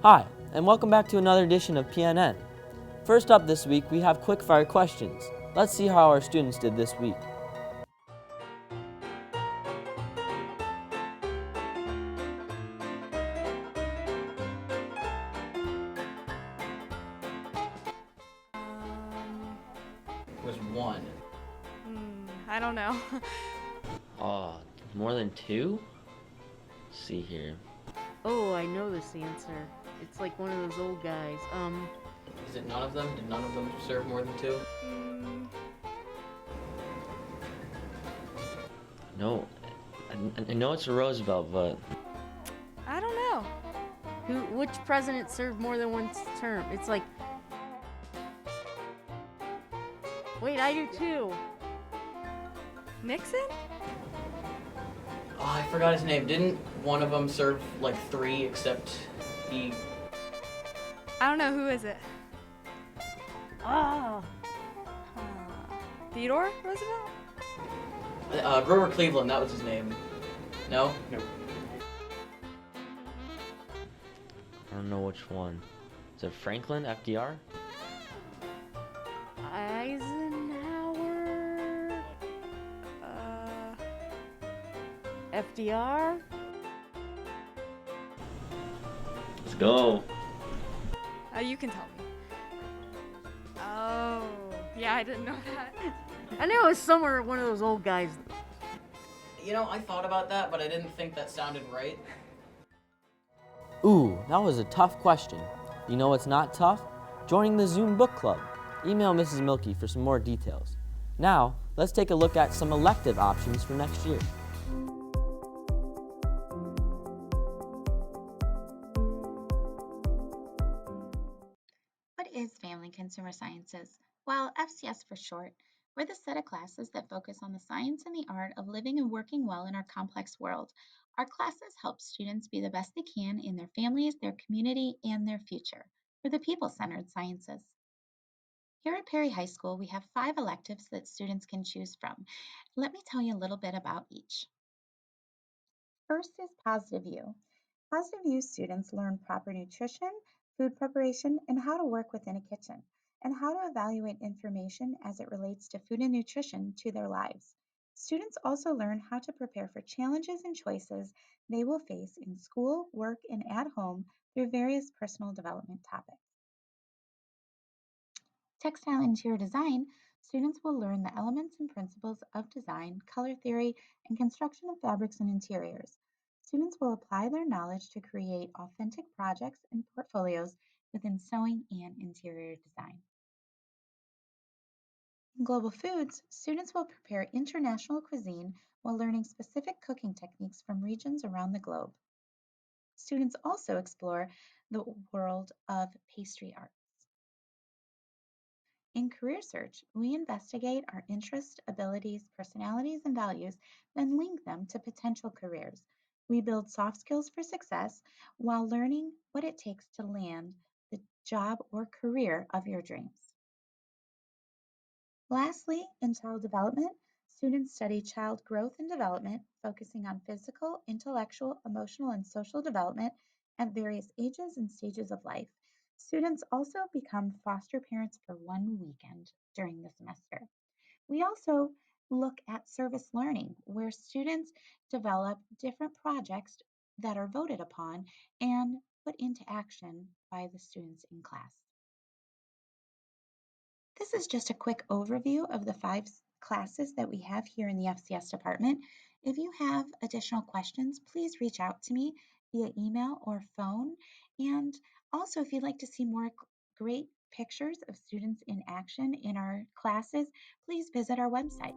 Hi, and welcome back to another edition of PNN. First up this week, we have quick-fire questions. Let's see how our students did this week. Was one. I don't know. Oh, more than two? Let's see here. Oh, I know this answer. It's like one of those old guys. Is it none of them? Did none of them serve more than two? No, I know it's a Roosevelt, but I don't know. Which president served more than one term? It's like... Wait, I do too. Nixon? Oh, I forgot his name. Didn't one of them serve like three except he... I don't know. Who is it? Ah! Theodore Roosevelt? Grover Cleveland, that was his name. No? No. I don't know which one. Is it Franklin, FDR? Eisenhower? FDR? Let's go. You can tell me. Oh, yeah, I didn't know that. I knew it was somewhere one of those old guys. You know, I thought about that, but I didn't think that sounded right. Ooh, that was a tough question. You know what's not tough? Joining the Zoom Book Club. Email Mrs. Milky for some more details. Now, let's take a look at some elective options for next year. What is Family Consumer Sciences? Well, FCS for short. We're the set of classes that focus on the science and the art of living and working well in our complex world. Our classes help students be the best they can in their families, their community, and their future. We're the people-centered sciences. Here at Perry High School, we have 5 electives that students can choose from. Let me tell you a little bit about each. First is Positive View. Positive View students learn proper nutrition, food preparation, and how to work within a kitchen, and how to evaluate information as it relates to food and nutrition to their lives. Students also learn how to prepare for challenges and choices they will face in school, work, and at home through various personal development topics. Textile interior design, students will learn the elements and principles of design, color theory, and construction of fabrics and interiors. Students will apply their knowledge to create authentic projects and portfolios within sewing and interior design. In global foods, students will prepare international cuisine while learning specific cooking techniques from regions around the globe. Students also explore the world of pastry arts. In Career Search, we investigate our interests, abilities, personalities, and values, then link them to potential careers. We build soft skills for success while learning what it takes to land the job or career of your dreams. Lastly, in child development, students study child growth and development, focusing on physical, intellectual, emotional, and social development at various ages and stages of life. Students also become foster parents for one weekend during the semester. We also look at service learning, where students develop different projects that are voted upon and put into action by the students in class. This is just a quick overview of the 5 classes that we have here in the FCS department. If you have additional questions, please reach out to me via email or phone. And also, if you'd like to see more great pictures of students in action in our classes, please visit our website.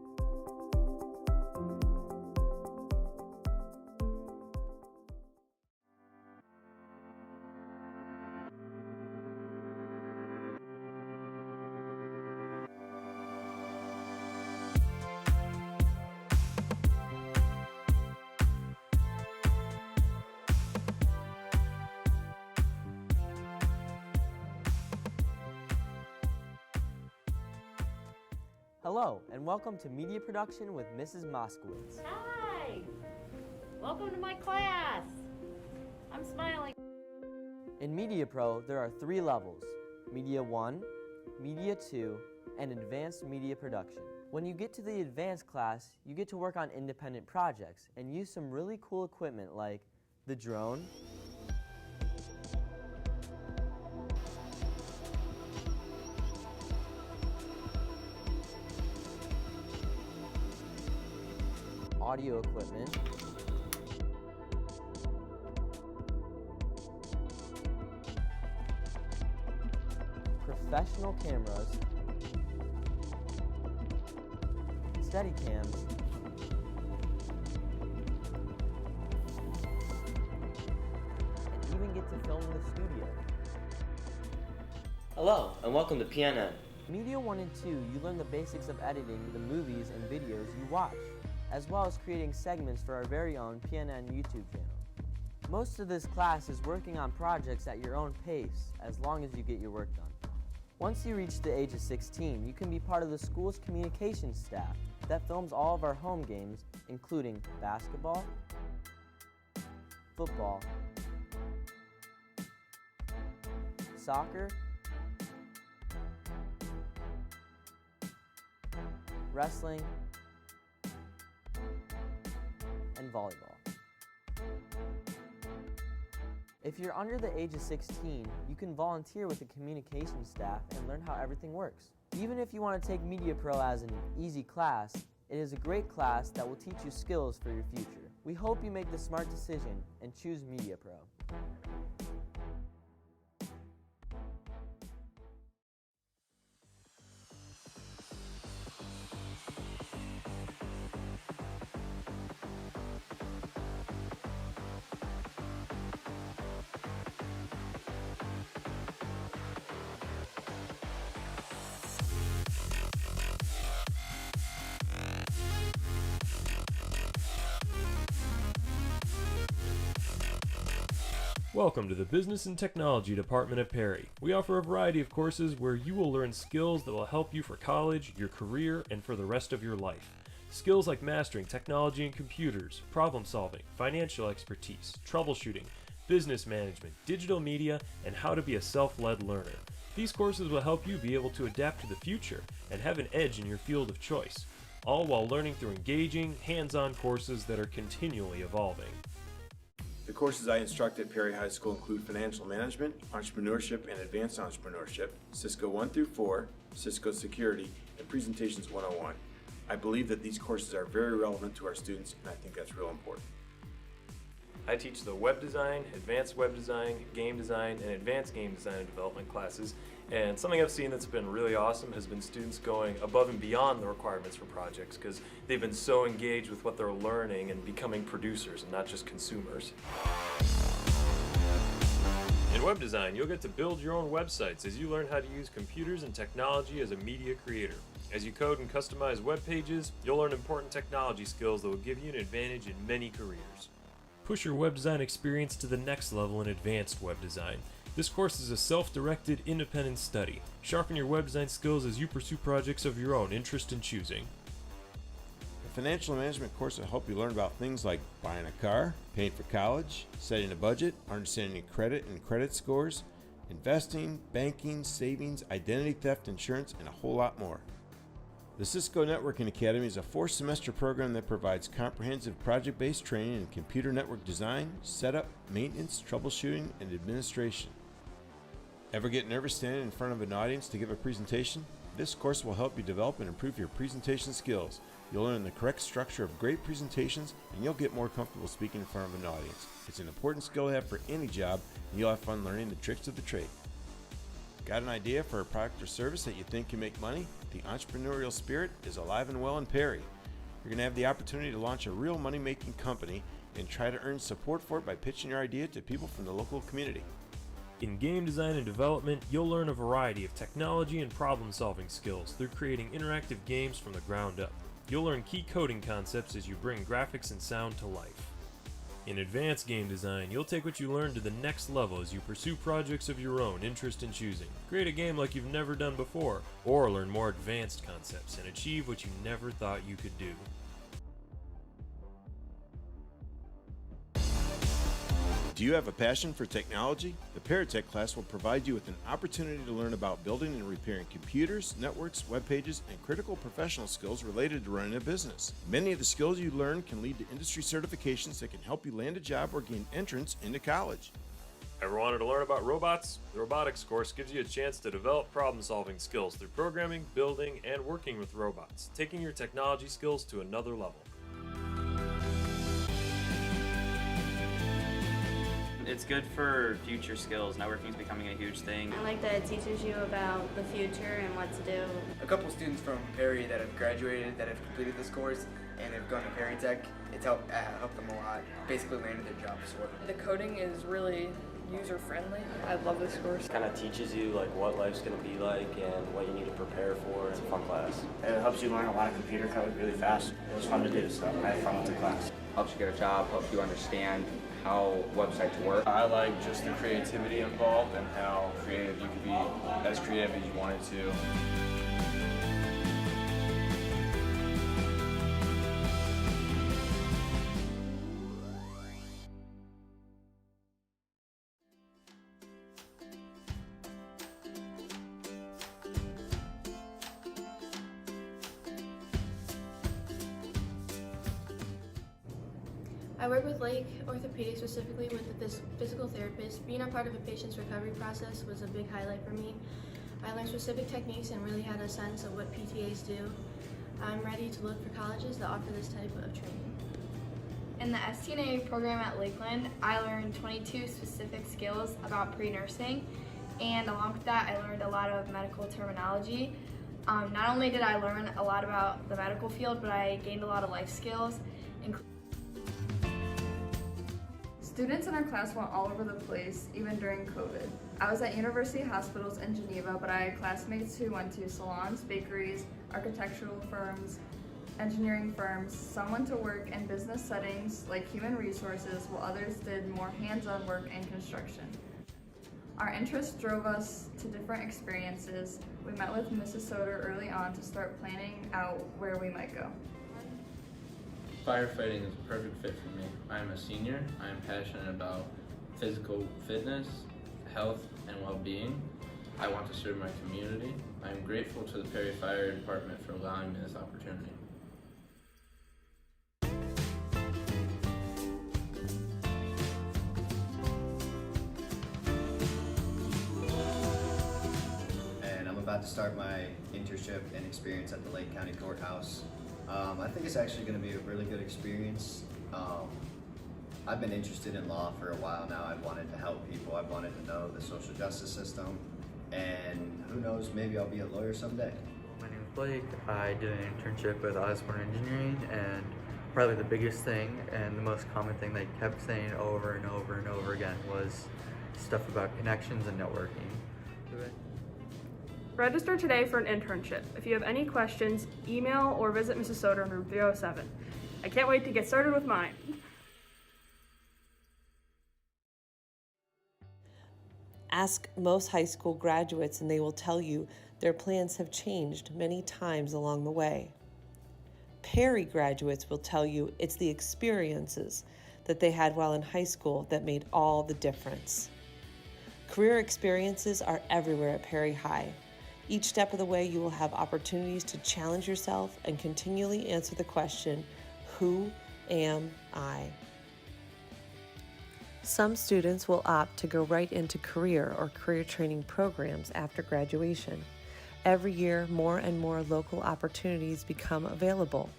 Hello, and welcome to Media Production with Mrs. Moskowitz. Hi! Welcome to my class! I'm smiling. In Media Pro, there are 3 levels: Media 1, Media 2, and Advanced Media Production. When you get to the advanced class, you get to work on independent projects and use some really cool equipment like the drone, audio equipment, professional cameras, Steadicams, and even get to film in the studio. Hello, and welcome to PNN. Media 1 and 2, you learn the basics of editing the movies and videos you watch, as well as creating segments for our very own PNN YouTube channel. Most of this class is working on projects at your own pace, as long as you get your work done. Once you reach the age of 16, you can be part of the school's communications staff that films all of our home games, including basketball, football, soccer, wrestling, and volleyball. If you're under the age of 16, you can volunteer with the communications staff and learn how everything works. Even if you want to take Media Pro as an easy class, it is a great class that will teach you skills for your future. We hope you make the smart decision and choose Media Pro. Welcome to the Business and Technology Department at Perry. We offer a variety of courses where you will learn skills that will help you for college, your career, and for the rest of your life. Skills like mastering technology and computers, problem solving, financial expertise, troubleshooting, business management, digital media, and how to be a self-led learner. These courses will help you be able to adapt to the future and have an edge in your field of choice, all while learning through engaging, hands-on courses that are continually evolving. The courses I instruct at Perry High School include Financial Management, Entrepreneurship and Advanced Entrepreneurship, Cisco 1 through 4, Cisco Security, and Presentations 101. I believe that these courses are very relevant to our students, and I think that's real important. I teach the web design, advanced web design, game design, and advanced game design and development classes. And something I've seen that's been really awesome has been students going above and beyond the requirements for projects because they've been so engaged with what they're learning and becoming producers and not just consumers. In web design, you'll get to build your own websites as you learn how to use computers and technology as a media creator. As you code and customize web pages, you'll learn important technology skills that will give you an advantage in many careers. Push your web design experience to the next level in advanced web design. This course is a self-directed, independent study. Sharpen your web design skills as you pursue projects of your own interest in choosing. The Financial Management course will help you learn about things like buying a car, paying for college, setting a budget, understanding credit and credit scores, investing, banking, savings, identity theft, insurance, and a whole lot more. The Cisco Networking Academy is a 4-semester program that provides comprehensive project-based training in computer network design, setup, maintenance, troubleshooting, and administration. Ever get nervous standing in front of an audience to give a presentation? This course will help you develop and improve your presentation skills. You'll learn the correct structure of great presentations, and you'll get more comfortable speaking in front of an audience. It's an important skill to have for any job, and you'll have fun learning the tricks of the trade. Got an idea for a product or service that you think can make money? The entrepreneurial spirit is alive and well in Perry. You're going to have the opportunity to launch a real money-making company and try to earn support for it by pitching your idea to people from the local community. In game design and development, you'll learn a variety of technology and problem-solving skills through creating interactive games from the ground up. You'll learn key coding concepts as you bring graphics and sound to life. In advanced game design, you'll take what you learn to the next level as you pursue projects of your own interest in choosing. Create a game like you've never done before, or learn more advanced concepts and achieve what you never thought you could do. Do you have a passion for technology? The Paratech class will provide you with an opportunity to learn about building and repairing computers, networks, web pages, and critical professional skills related to running a business. Many of the skills you learn can lead to industry certifications that can help you land a job or gain entrance into college. Ever wanted to learn about robots? The robotics course gives you a chance to develop problem-solving skills through programming, building, and working with robots, taking your technology skills to another level. It's good for future skills. Networking is becoming a huge thing. I like that it teaches you about the future and what to do. A couple students from Perry that have graduated, that have completed this course, and have gone to Perry Tech, it's helped them a lot. Basically landed their jobs for them. The coding is really user-friendly. I love this course. It kind of teaches you like what life's going to be like and what you need to prepare for. It's a fun class. It helps you learn a lot of computer code really fast. It was fun to do, so I had fun with the class. Helps you get a job, helps you understand how websites work. I like just the creativity involved and how creative you can be, as creative as you wanted to. I work with Lake Orthopedics, specifically with the physical therapist. Being a part of a patient's recovery process was a big highlight for me. I learned specific techniques and really had a sense of what PTAs do. I'm ready to look for colleges that offer this type of training. In the STNA program at Lakeland, I learned 22 specific skills about pre-nursing, and along with that, I learned a lot of medical terminology. Not only did I learn a lot about the medical field, but I gained a lot of life skills. Students in our class went all over the place, even during COVID. I was at University Hospitals in Geneva, but I had classmates who went to salons, bakeries, architectural firms, engineering firms. Some went to work in business settings like human resources, while others did more hands-on work in construction. Our interests drove us to different experiences. We met with Mrs. Soder early on to start planning out where we might go. Firefighting is a perfect fit for me. I am a senior. I am passionate about physical fitness, health, and well-being. I want to serve my community. I am grateful to the Perry Fire Department for allowing me this opportunity. And I'm about to start my internship and experience at the Lake County Courthouse. I think it's actually going to be a really good experience. I've been interested in law for a while now. I've wanted to help people. I've wanted to know the social justice system. And who knows, maybe I'll be a lawyer someday. My name is Blake. I did an internship with Osborne Engineering, and probably the biggest thing and the most common thing they kept saying over and over and over again was stuff about connections and networking. Register today for an internship. If you have any questions, email or visit Mrs. Soder in room 307. I can't wait to get started with mine. Ask most high school graduates and they will tell you their plans have changed many times along the way. Perry graduates will tell you it's the experiences that they had while in high school that made all the difference. Career experiences are everywhere at Perry High. Each step of the way, you will have opportunities to challenge yourself and continually answer the question, who am I? Some students will opt to go right into career or career training programs after graduation. Every year, more and more local opportunities become available.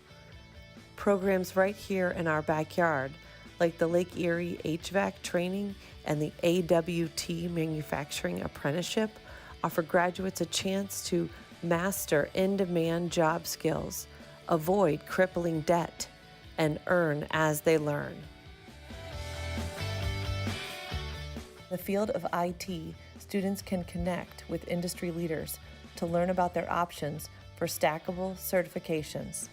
Programs right here in our backyard, like the Lake Erie HVAC training and the AWT manufacturing apprenticeship, offer graduates a chance to master in-demand job skills, avoid crippling debt, and earn as they learn. In the field of IT, students can connect with industry leaders to learn about their options for stackable certifications.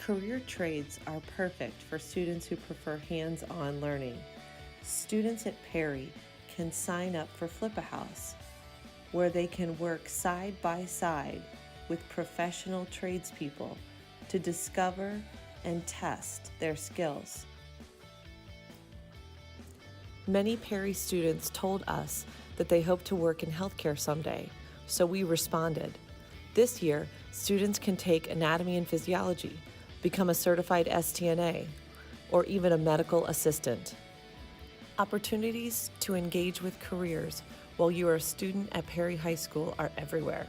Career trades are perfect for students who prefer hands-on learning. Students at Perry can sign up for Flip-A-House, where they can work side by side with professional tradespeople to discover and test their skills. Many Perry students told us that they hope to work in healthcare someday, so we responded. This year, students can take anatomy and physiology, become a certified STNA, or even a medical assistant. Opportunities to engage with careers while you are a student at Perry High School are everywhere.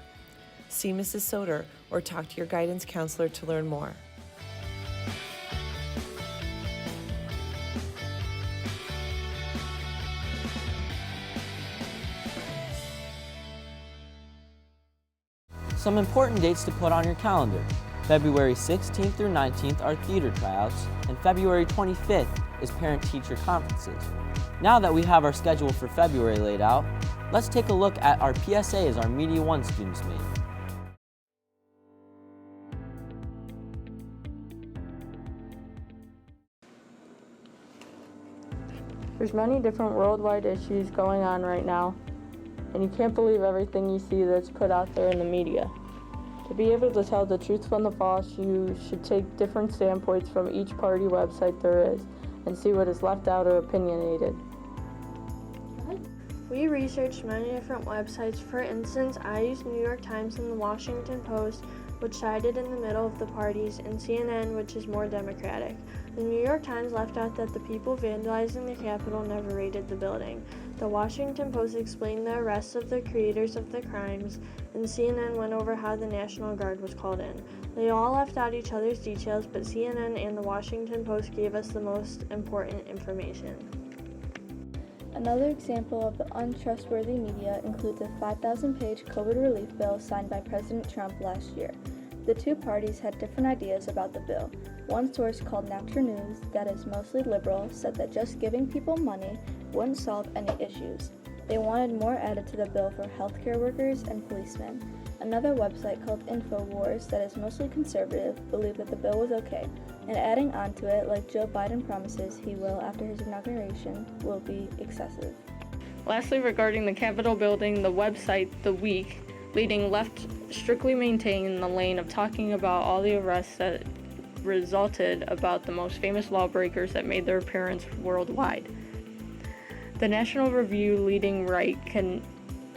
See Mrs. Soder or talk to your guidance counselor to learn more. Some important dates to put on your calendar. February 16th through 19th are theater tryouts, and February 25th is parent-teacher conferences. Now that we have our schedule for February laid out, let's take a look at our PSAs our Media One students made. There's many different worldwide issues going on right now, and you can't believe everything you see that's put out there in the media. To be able to tell the truth from the false, you should take different standpoints from each party website there is and see what is left out or opinionated. We researched many different websites. For instance, I used New York Times and the Washington Post, which sided in the middle of the parties, and CNN, which is more democratic. The New York Times left out that the people vandalizing the Capitol never raided the building. The Washington Post explained the arrests of the creators of the crimes, and CNN went over how the National Guard was called in. They all left out each other's details, but CNN and the Washington Post gave us the most important information. Another example of the untrustworthy media includes a 5,000-page COVID relief bill signed by President Trump last year. The two parties had different ideas about the bill. One source called Napster News, that is mostly liberal, said that just giving people money wouldn't solve any issues. They wanted more added to the bill for healthcare workers and policemen. Another website called InfoWars, that is mostly conservative, believed that the bill was okay, and adding on to it, like Joe Biden promises he will after his inauguration, will be excessive. Lastly, regarding the Capitol building, the website The Week leading left strictly maintained the lane of talking about all the arrests that resulted about the most famous lawbreakers that made their appearance worldwide. The National Review leading right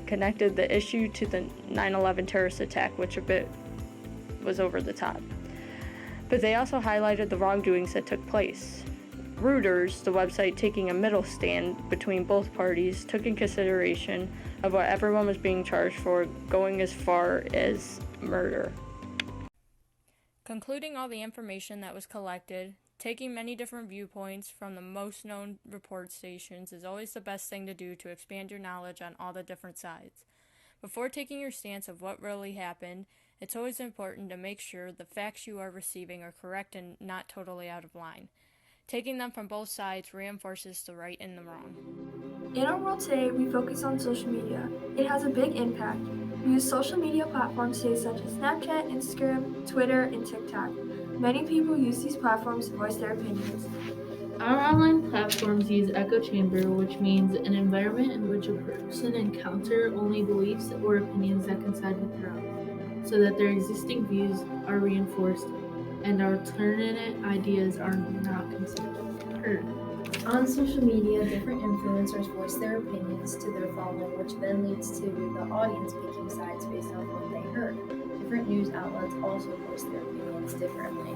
connected the issue to the 9/11 terrorist attack, which a bit was over the top. But they also highlighted the wrongdoings that took place. Reuters, the website taking a middle stand between both parties, took in consideration of what everyone was being charged for, going as far as murder. Concluding all the information that was collected, taking many different viewpoints from the most known report stations is always the best thing to do to expand your knowledge on all the different sides. Before taking your stance of what really happened, it's always important to make sure the facts you are receiving are correct and not totally out of line. Taking them from both sides reinforces the right and the wrong. In our world today, we focus on social media. It has a big impact. We use social media platforms today such as Snapchat, Instagram, Twitter, and TikTok. Many people use these platforms to voice their opinions. Our online platforms use echo chamber, which means an environment in which a person encounters only beliefs or opinions that coincide with their own, so that their existing views are reinforced and alternate ideas are not considered heard. On social media, different influencers voice their opinions to their following, which then leads to the audience picking sides based on what they heard. Different news outlets also voice their opinions differently.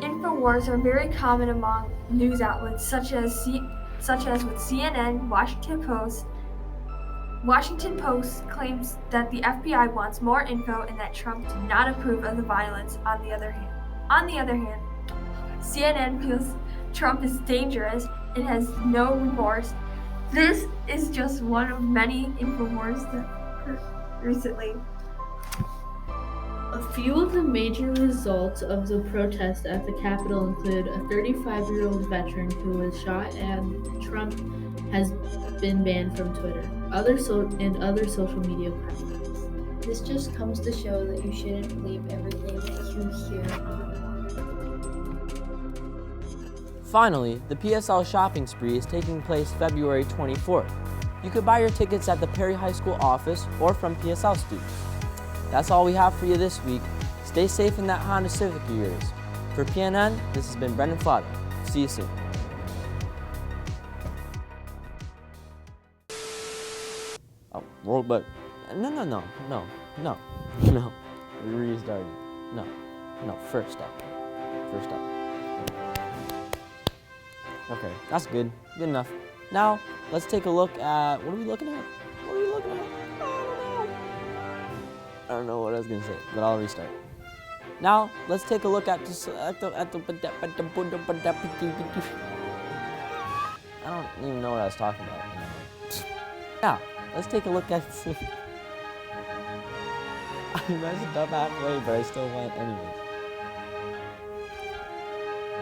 Infowars are very common among news outlets such as with CNN, Washington Post. Washington Post claims that the FBI wants more info and that Trump did not approve of the violence. On the other hand, CNN feels Trump is dangerous and has no remorse. This is just one of many Infowars that occurred recently. A few of the major results of the protest at the Capitol include a 35-year-old veteran who was shot, and Trump has been banned from Twitter and other social media platforms. This just comes to show that you shouldn't believe everything that you hear online. Finally, the PSL shopping spree is taking place February 24th. You could buy your tickets at the Perry High School office or from PSL students. That's all we have for you this week. Stay safe in that Honda Civic of yours. For PNN, this has been Brendan Flotto. See you soon. Oh, roll, but no. We restarted. No. First up. Okay, that's good. Good enough. Now let's take a look at what are we looking at? I don't know what I was gonna say, but I'll restart. Now let's take a look at this. I don't even know what I was talking about. Now let's take a look at. I messed up halfway, but I still went anyways.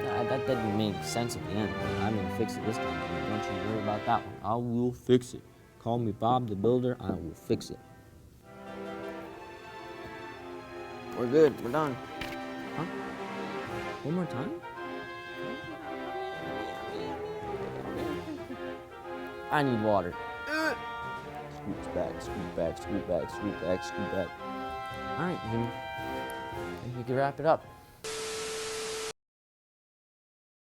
Nah, that didn't make sense at the end. I'm gonna fix it this time. Don't you worry about that one. I will fix it. Call me Bob the Builder. I will fix it. We're good. We're done. Huh? One more time? I need water. Scoot back. Alright, then we can wrap it up.